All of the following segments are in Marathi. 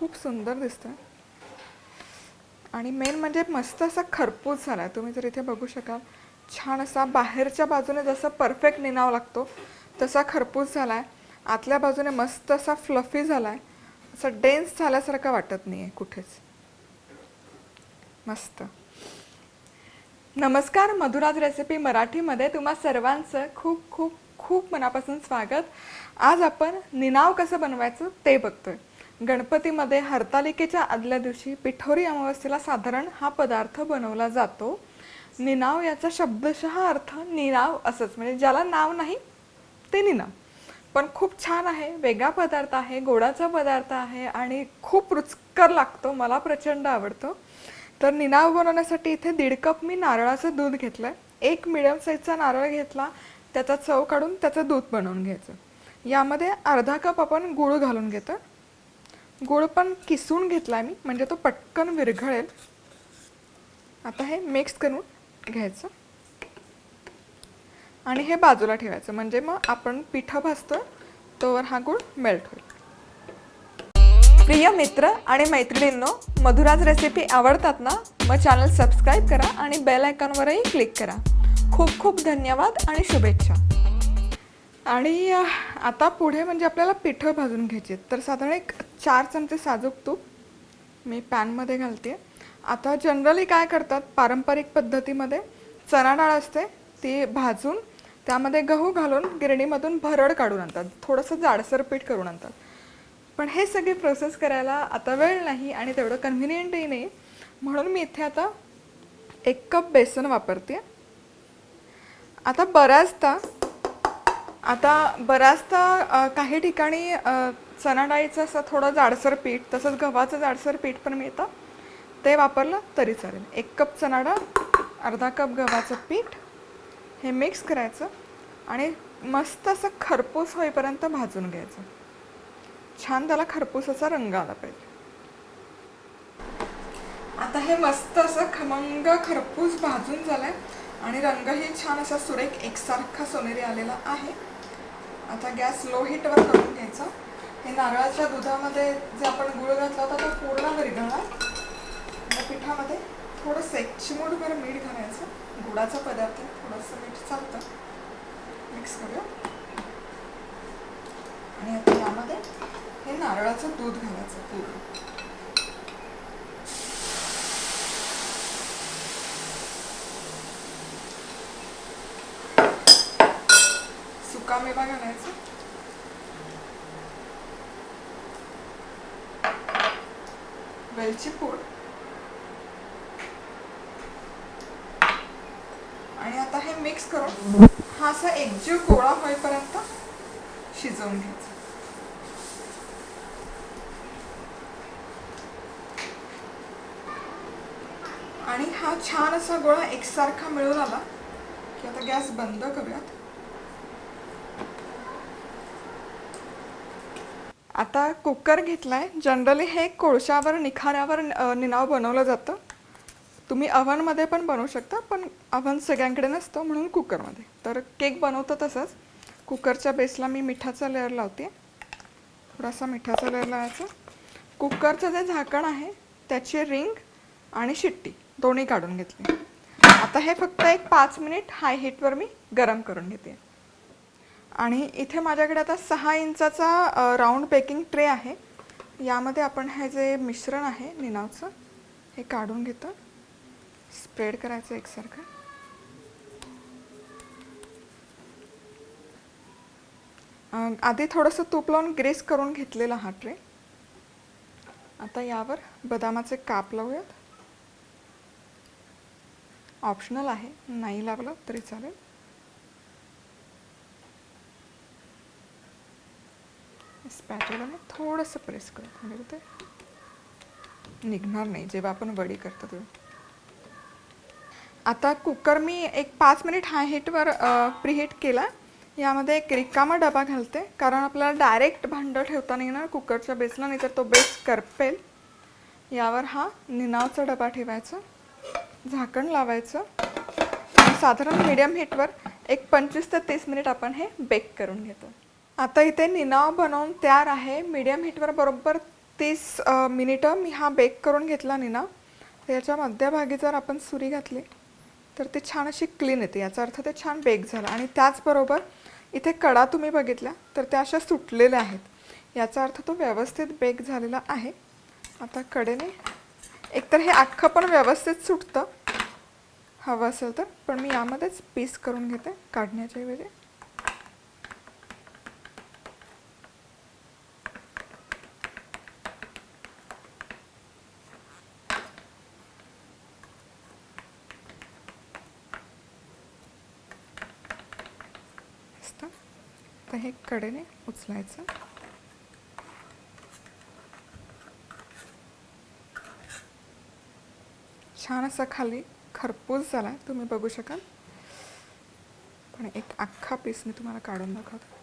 खूप सुंदर दिसतोय आणि मेन म्हणजे मस्त असा खरपूस झाला आहे. तुम्ही जर इथे बघू शकाल, छान असा बाहेरच्या बाजूने जसा परफेक्ट निनाव लागतो तसा खरपूस झाला आहे. आतल्या बाजूने मस्त असा फ्लफी झाला आहे, असा डेन्स झाल्यासारखं वाटत नाही आहे कुठेच. मस्त. नमस्कार, मधुराज रेसिपी मराठीमध्ये तुम्हा सर्वांचं खूप खूप खूप मनापासून स्वागत. आज आपण निनाव कसं बनवायचं ते बघतोय. गणपतीमध्ये हरतालिकेच्या आदल्या दिवशी पिठोरी अमावस्येला साधारण हा पदार्थ बनवला जातो. निनाव याचा शब्दशः अर्थ निनाव असंच, म्हणजे ज्याला नाव नाही ते निनाव. पण खूप छान आहे, वेगळा पदार्थ आहे, गोडाचा पदार्थ आहे आणि खूप रुचकर लागतो. मला प्रचंड आवडतो. तर निनाव बनवण्यासाठी इथे 1.5 कप मी नारळाचं दूध घेतलंय. एक मिडियम साईजचा नारळ घेतला, त्याचा चव काढून त्याचं दूध बनवून घ्यायचं. यामध्ये अर्धा कप आपण गूळ घालून घेतो. गूळ पण किसून घेतलाय मी, म्हणजे तो पटकन विरघळेल. आता हे मिक्स करून घ्यायचं आणि हे बाजूला ठेवायचं, म्हणजे मग आपण पिठं भाजतोय तोवर हा गूळ मेल्ट होईल. प्रिय मित्र आणि मैत्रिणींनो, मधुराज रेसिपी आवडतात ना? मग चॅनल सबस्क्राईब करा आणि बेल आयकॉनवरही क्लिक करा. खूप खूप धन्यवाद आणि शुभेच्छा. आणि आता पुढे म्हणजे आपल्याला पिठं भाजून घ्यायची. तर साधारण एक 4 चमचे साजूक तूप मी पॅनमध्ये घालते. आता जनरली काय करतात, पारंपरिक पद्धतीमध्ये चणा डाळ असते ती भाजून त्यामध्ये गहू घालून गिरणीमधून भरड काढून आणतात, थोडंसं जाडसर पीठ करून आणतात. पण हे सगळी प्रोसेस करायला आता वेळ नाही आणि तेवढं कन्व्हिनियंटही नाही, म्हणून मी इथे आता 1 कप बेसन वापरते. आता बऱ्याचदा काही ठिकाणी चणा डाळीचं असं थोडं जाडसर पीठ, तसंच गव्हाचं जाडसर पीठ पण मिळतं, ते वापरलं तरी चालेल. 1 कप चणा डाळ, अर्धा कप गव्हाचं पीठ, हे मिक्स करायचं आणि मस्त असं खरपूस होईपर्यंत भाजून घ्यायचं. छान त्याला खरपूस असा रंग आला पाहिजे. आता हे मस्त असं खमंग खरपूस भाजून झालंय आणि रंगही छान असा सुरेख एकसारखा सोनेरी आलेला आहे. आता गॅस लो हीटवर करून घ्यायचा. हे नारळाच्या दुधामध्ये जे आपण गूळ घातला होता तो पूर्ण विरघळला. या पिठामध्ये थोडंसं 1 चिमूटभर मीठ घालायचं. गुळाचा पदार्थ आहे, थोडंसं मीठ चालतं. मिक्स करूया आणि आता यामध्ये हे नारळाचं दूध घालायचं पूर्ण. सुकामेवा घालायचा, वेलची पूड आणि आता हे मिक्स करून हा असा एकजीव गोळा होईपर्यंत शिजवून घ्यायचा. आणि हा छान असा गोळा एकसारखा मिळून आला की आता गॅस बंद करूयात. आता कुकर घेतलाय. जनरली हे कोळशावर निखाऱ्यावर निनाव बनवलं जातं. तुम्ही अव्हनमध्ये पण बनवू शकता, पण अव्हन सगळ्यांकडे नसतं, म्हणून कुकरमध्ये. तर केक बनवतं तसंच कुकरच्या बेसला मी मिठाचा लेअर लावते. थोडासा मिठाचा लेअर लावायचा. कुकरचं जे झाकण आहे त्याची रिंग आणि शिट्टी दोन्ही काढून घेतली. आता हे फक्त एक 5 मिनिट हाय हीटवर मी गरम करून घेते. आणि इथे माझ्याकडे आता 6 इंचाचा राऊंड बेकिंग ट्रे आहे. यामध्ये आपण हे जे मिश्रण आहे निनावचं हे काढून घेतो. स्प्रेड करायचं एकसारखं. आधी थोडंसं तूप लावून ग्रीस करून घेतलेला हा ट्रे. आता यावर बदामाचे काप लावूयात. ऑप्शनल आहे, नाही लावलं तरी चालेल. स्पॅच्युलाने थोडंसं प्रेस करू, म्हणजे ते निघणार नाही जेव्हा आपण वडी करतो तेव्हा. आता कुकर मी एक 5 मिनिट हाय हीटवर प्रीहीट केला. यामध्ये एक रिकामा डबा घालते, कारण आपल्याला डायरेक्ट भांडं ठेवता नाही येणार कुकरच्या बेसला, नाही तर तो बेस करपेल. यावर हा निनावचा डबा ठेवायचा, झाकण लावायचं आणि साधारण मीडियम हीटवर एक 25 ते 30 मिनिट आपण हे बेक करून घेतो. आता इथे निनाव बनवून तयार आहे. मीडियम हीटवर बरोबर 30 मिनिटं मी हा बेक करून घेतला निनाव. तर याच्या मध्यभागी जर आपण सुरी घातली तर ती छान अशी क्लीन येते, याचा अर्थ ते छान बेक झालं. आणि त्याचबरोबर इथे कडा तुम्ही बघितल्या तर त्या अशा सुटलेल्या आहेत, याचा अर्थ तो व्यवस्थित बेक झालेला आहे. आता कडेने एकतर हे अख्खं पण व्यवस्थित सुटतं हवं असेल तर, पण मी यामध्येच पीस करून घेते काढण्याच्या ऐवजी. तर हे कडेने उचलायचं. छान असा खाली खरपूस झाला आहे, तुम्ही बघू शकाल. पण एक अख्खा पीस मी तुम्हाला काढून दाखवते.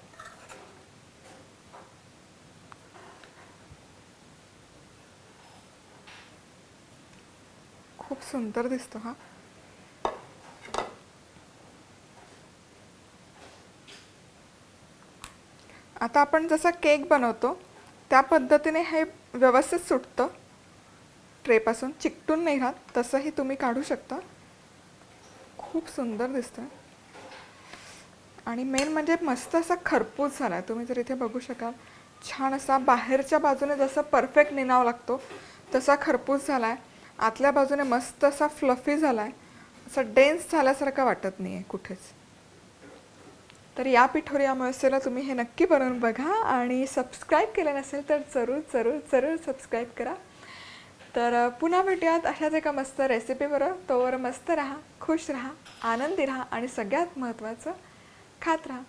खूप सुंदर दिसतो हा. आता आपण जसा केक बनवतो त्या पद्धतीने हे व्यवस्थित सुटतं, ट्रेपासून चिकटून नाही राहत, तसंही तुम्ही काढू शकता. खूप सुंदर दिसतं आणि मेन म्हणजे मस्त असा खरपूस झाला आहे. तुम्ही जर इथे बघू शकाल, छान असा बाहेरच्या बाजूने जसं परफेक्ट निनाव लागतो तसा खरपूस झाला आहे, आतल्या बाजूने मस्त असा फ्लफी झाला आहे, असा डेन्स झाल्यासारखं वाटत नाही आहे कुठेच. तर या पिठोरी अमावस्येला तुम्ही हे नक्की बनवून बघा आणि सबस्क्राईब केलं नसेल तर जरूर जरूर जरूर सबस्क्राईब करा. तर पुन्हा भेटूयात अशाच एका मस्त रेसिपीबरोबर. तोवर मस्त राहा, खुश राहा, आनंदी राहा आणि सगळ्यात महत्त्वाचं खात राहा.